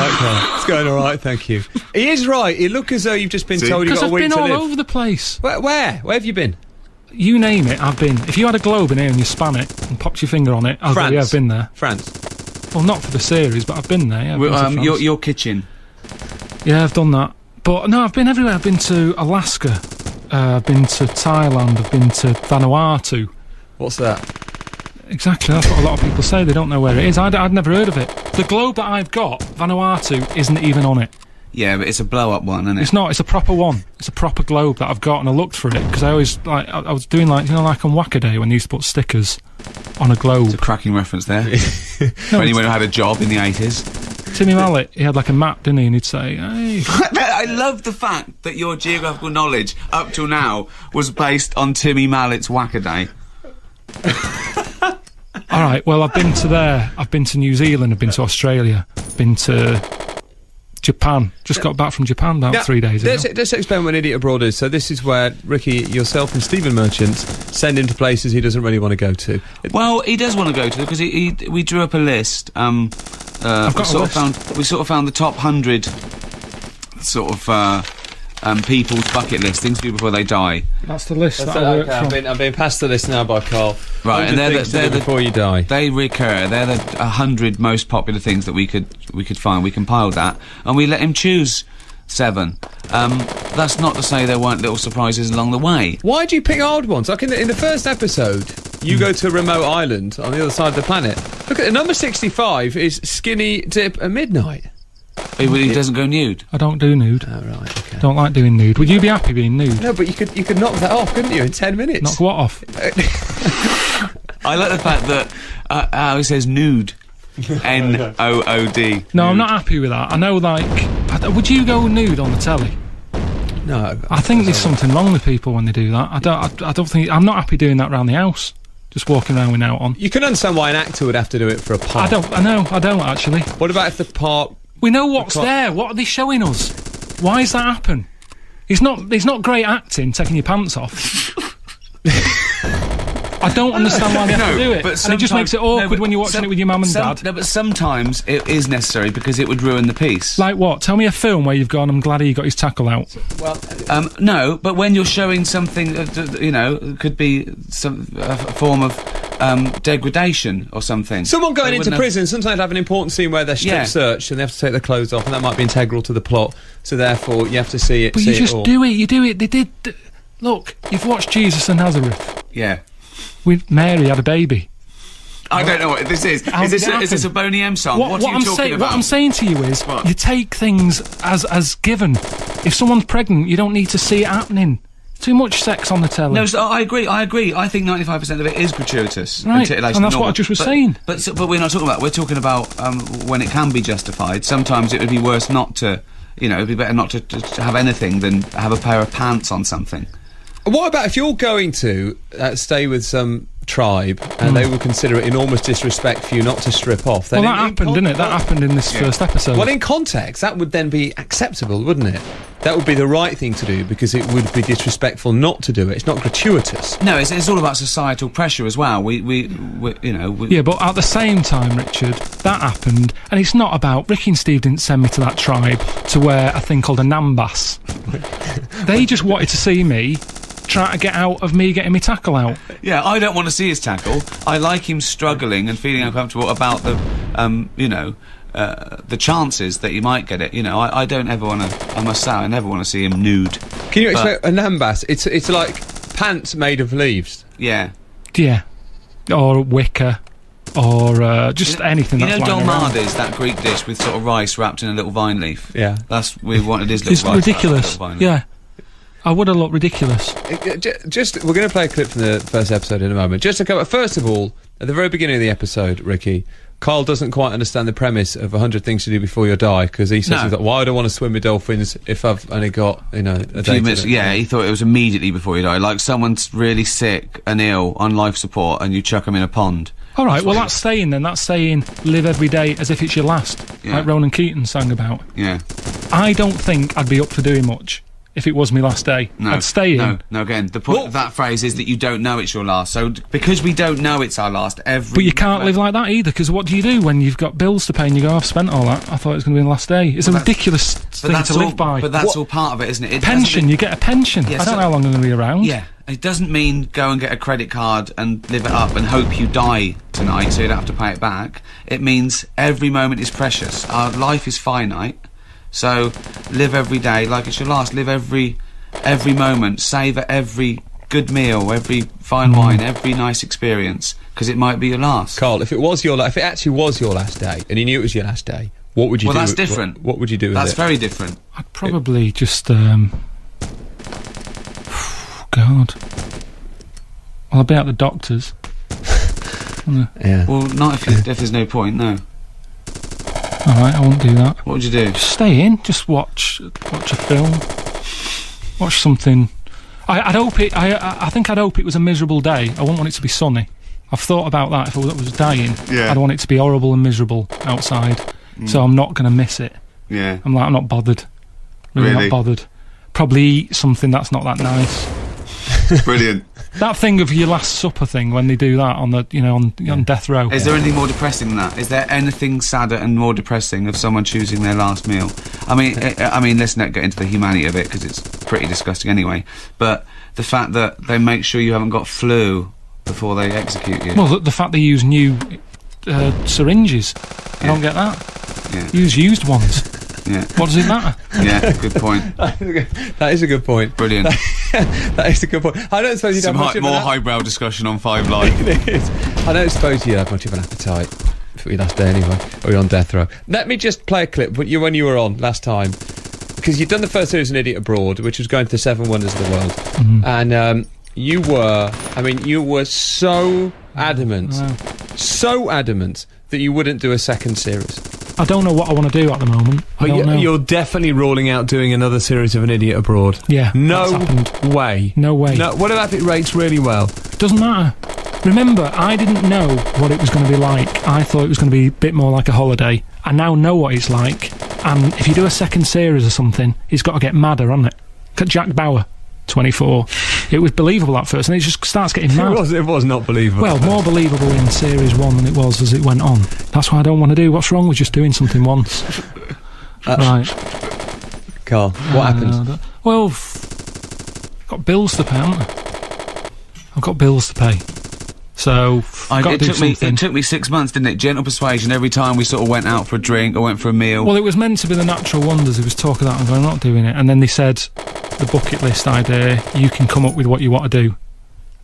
right, Carl? It's going all right, thank you. He is right. You look as though you've just been told you've got a week to live. Because I've been all over the place. Where have you been? You name it, I've been. If you had a globe in here and you span it and popped your finger on it, I'll go, yeah, I've been there. France. Well, not for the series, but I've been there, yeah. Your kitchen. Yeah, I've done that. But, no, I've been everywhere. I've been to Alaska. I've been to Thailand. I've been to Vanuatu. What's that? Exactly, that's what a lot of people say. They don't know where it is. I'd never heard of it. The globe that I've got, Vanuatu, isn't even on it. Yeah, but it's a blow-up one, isn't it? It's not. It's a proper one. It's a proper globe that I've got, and I looked for it because I always I was doing like on Wackaday when they used to put stickers on a globe. It's a cracking reference there. For anyone who had a job in the 80s. Timmy Mallet, he had like a map, didn't he? And he'd say, "Hey." I love the fact that your geographical knowledge up till now was based on Timmy Mallet's Wackaday. All right. Well, I've been to there. I've been to New Zealand. I've been to Australia. I've been to Japan. Just got back from Japan about 3 days ago. Let's explain what an idiot abroad is. So this is where Ricky, yourself and Stephen Merchant send him to places he doesn't really want to go to. Well, he does want to go to because we drew up a list. We sort of found the top 100 sort of people's bucket list, things to do before they die. That's the list that I work from. I'm being passed the list now by Carl. Right, and they're before you die. They recur. They're the 100 most popular things that we could find. We compiled that, and we let him choose 7. That's not to say there weren't little surprises along the way. Why do you pick hard ones? Like in the first episode, you go to a remote island on the other side of the planet. Look at number 65 is Skinny Dip at Midnight. He doesn't go nude. I don't do nude. Oh, right, okay. Don't like doing nude. Would you be happy being nude? No, but you could knock that off, couldn't you, in 10 minutes? Knock what off? I like the fact that how it says nude. N-O-O-D. No, I'm not happy with that. I know, would you go nude on the telly? No. I think there's something wrong with people when they do that. I don't think... I'm not happy doing that around the house. Just walking around with out on. You can understand why an actor would have to do it for a part. I don't actually. What about if the part... We know what's there. What are they showing us? Why does that happen? It's not great acting, taking your pants off. I don't understand why they have to do it. And it just makes it awkward when you're watching it with your mum and dad. No, but sometimes it is necessary because it would ruin the piece. Like what? Tell me a film where you've gone, I'm glad he got his tackle out. Well, no, but when you're showing something, it could be a form of degradation or something. Someone going into prison sometimes have an important scene where they're strip searched and they have to take their clothes off, and that might be integral to the plot. So therefore, you have to see it. But you just do it. You do it. They did. Look, you've watched Jesus of Nazareth. Yeah. With Mary had a baby. I don't know what this is. Is this a Boney M song? What are you talking about? What I'm saying to you is, you take things as given. If someone's pregnant, you don't need to see it happening. Too much sex on the telly. No, so I agree. I think 95% of it is gratuitous. Right, and that's what I just was saying. But we're not talking about. We're talking about when it can be justified. Sometimes it would be worse not to. It'd be better not to have anything than have a pair of pants on something. What about if you're going to stay with some tribe and they will consider it enormous disrespect for you not to strip off? Then that happened, didn't it? That happened in this first episode. Well, in context, that would then be acceptable, wouldn't it? That would be the right thing to do because it would be disrespectful not to do it. It's not gratuitous. No, it's all about societal pressure as well. Yeah, but at the same time, Richard, that happened, and it's not about... Ricky and Steve didn't send me to that tribe to wear a thing called a nambas. They just wanted to see me try to get out of me getting my tackle out. Yeah, I don't want to see his tackle. I like him struggling and feeling uncomfortable about the chances that he might get it. I don't ever want to... I must say, I never want to see him nude. Can you explain a nambas? It's like pants made of leaves. Yeah. Yeah. Or wicker. Or just anything that's lying around. Dolmades, that Greek dish with sort of rice wrapped in a little vine leaf. Yeah. We wanted his little rice. It's ridiculous. Yeah. I would have looked ridiculous. We're going to play a clip from the first episode in a moment. Just to cover, first of all, at the very beginning of the episode, Ricky, Carl doesn't quite understand the premise of 100 things to do before you die, because he says, why would I want to swim with dolphins if I've only got, a few minutes? Yeah, he thought it was immediately before you die. Like someone's really sick and ill on life support and you chuck them in a pond. All right, well, that's saying live every day as if it's your last, like Ronan Keating sang about. Yeah. I don't think I'd be up for doing much if it was my last day. No, I'd stay in. No, again, the point of that phrase is that you don't know it's your last. So, because we don't know it's our last, But you can't live like that either, because what do you do when you've got bills to pay and you go, I've spent all that, I thought it was going to be the last day. It's a ridiculous thing to live by. But that's all part of it, isn't it? Pension, you get a pension. I don't know how long I'm going to be around. Yeah, it doesn't mean go and get a credit card and live it up and hope you die tonight so you don't have to pay it back. It means every moment is precious. Our life is finite, so live every day like it's your last. Live every moment, savour every good meal, every fine wine, every nice experience, because it might be your last. Carl, if it actually was your last day, and you knew it was your last day, what would you do? Well, that's different. What would you do with it? That's very different. I'd probably just, God. Well, I'd be at the doctor's. Yeah. Well, not if there's no point, no. Alright, I won't do that. What would you do? Just stay in, just watch a film. Watch something. I think I'd hope it was a miserable day. I wouldn't want it to be sunny. I've thought about that. If I was dying, I'd want it to be horrible and miserable outside. So I'm not going to miss it. Yeah. I'm not bothered. Really not bothered. Probably eat something that's not that nice. Brilliant. That thing of your Last Supper thing, when they do that on the, on death row. Is there anything more depressing than that? Is there anything sadder and more depressing of someone choosing their last meal? I mean, let's not get into the humanity of it, because it's pretty disgusting anyway. But the fact that they make sure you haven't got flu before they execute you. Well, the fact they use new syringes. I don't get that. Yeah. Use used ones. Yeah. What does it matter? Yeah, good point. That is a good point. Brilliant. That is a good point. I don't suppose you'd have much of more highbrow discussion on 5 Live. It is. I don't suppose you'd have much of an appetite for your last day anyway, or you're on death row. Let me just play a clip when you were on last time, because you'd done the first series, An Idiot Abroad, which was going to the 7 Wonders of the World, and you were so adamant, that you wouldn't do a second series. I don't know what I want to do at the moment. You're definitely ruling out doing another series of An Idiot Abroad. Yeah. No way. No way. No. What about if it rates really well? Doesn't matter. Remember, I didn't know what it was going to be like. I thought it was going to be a bit more like a holiday. I now know what it's like. And if you do a second series or something, it's got to get madder, hasn't it? Look at Jack Bauer, 24. It was believable at first, and it just starts getting mad. It was not believable. Well, more believable in Series 1 than it was as it went on. That's what I don't want to do. What's wrong with just doing something once? Right. Carl, what happened? Well, I've got bills to pay, haven't I? I've got bills to pay. So, it took me 6 months, didn't it? Gentle persuasion every time we sort of went out for a drink or went for a meal. Well, it was meant to be the Natural Wonders. There was talk of that. I'm not doing it. And then they said, the bucket list idea, you can come up with what you want to do.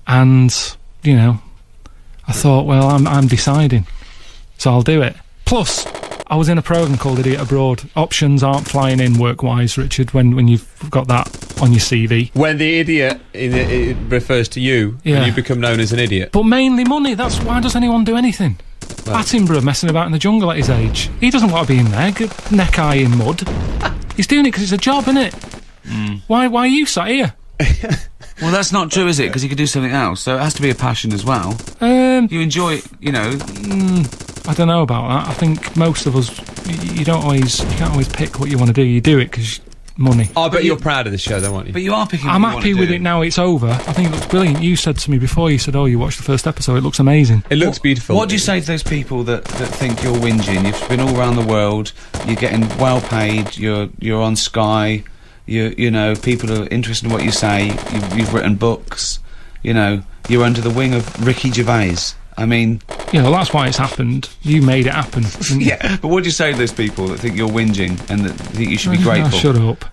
And, I thought, well, I'm deciding. So I'll do it. Plus, I was in a programme called Idiot Abroad. Options aren't flying in work-wise, Richard, when you've got that on your CV. When the idiot it refers to you, and you become known as an idiot. But mainly money. That's why does anyone do anything? Well, Attenborough messing about in the jungle at his age. He doesn't want to be in there, neck high in mud. He's doing it because it's a job, isn't it? Why are you sat here? Well, that's not true, is it? Because you could do something else, so it has to be a passion as well. You enjoy it, I don't know about that. I think most of us, you can't always pick what you want to do. You do it because money. I bet you're proud of the show, though, aren't you? But you are picking. I'm happy with it now. It's over. I think it looks brilliant. You said to me before. You said, "Oh, you watched the first episode. It looks amazing." It looks beautiful. What do you say to those people that think you're whinging? You've been all around the world. You're getting well paid. You're on Sky. People are interested in what you say. You've written books. You're under the wing of Ricky Gervais. I mean... that's why it's happened. You made it happen. Yeah, but what do you say to those people that think you're whinging and that think you should be grateful? Shut up.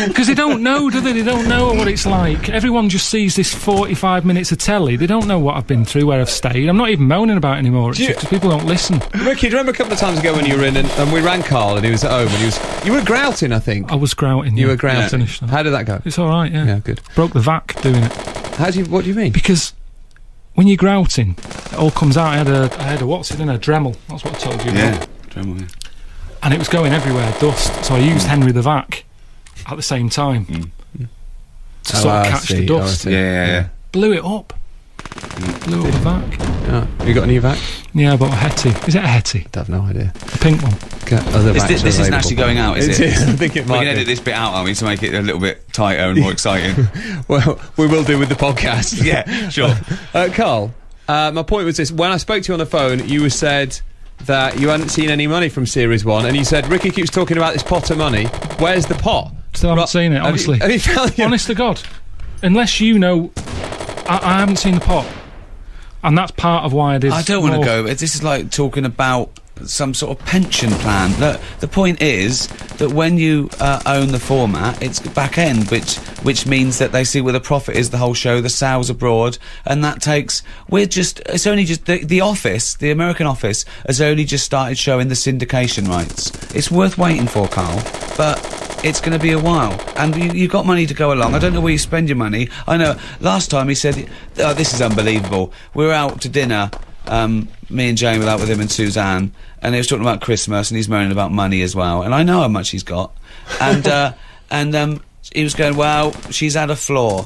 Because they don't know, do they? They don't know what it's like. Everyone just sees this 45 minutes of telly. They don't know what I've been through, where I've stayed. I'm not even moaning about it anymore. It's just people don't listen. Ricky, do you remember a couple of times ago when you were in and we rang Carl and he was at home and you were grouting, I think. I was grouting. You were grouting. Yeah. How did that go? It's all right. Yeah, good. Broke the vac doing it. What do you mean? Because when you're grouting, it all comes out. I had a Dremel. That's what I told you. Yeah, Dremel. Yeah. And it was going everywhere, dust. So I used Henry the Vac at the same time to sort of catch the dust. Yeah. Blew it up. Blew up the vac. Yeah. You got a new vac? Yeah, but a Hetty. Is it a Hetty? I have no idea. The pink one. This isn't actually going out, is it? I think it might. We can edit this bit out, aren't we, to make it a little bit tighter and more exciting. Well, we will do with the podcast. Yeah, sure. Carl, my point was this. When I spoke to you on the phone, you said that you hadn't seen any money from Series 1, and you said, Ricky keeps talking about this pot of money. Where's the pot? Still haven't seen it, honestly. Have you found it? Honest to God. Unless you know... I haven't seen the pot. And that's part of why I did... I don't want to go, but this is like talking about some sort of pension plan. Look, the point is that when you own the format, it's back end, which means that they see where the profit is the whole show, the sales abroad, and that takes... It's only just... The Office, the American Office, has only just started showing the syndication rights. It's worth waiting for, Carl, but... it's going to be a while, and you've got money to go along. I don't know where you spend your money. I know, last time he said, oh, this is unbelievable. We were out to dinner, me and Jane were out with him and Suzanne, and he was talking about Christmas, and he's moaning about money as well, and I know how much he's got. And, he was going, well, she's had a flaw.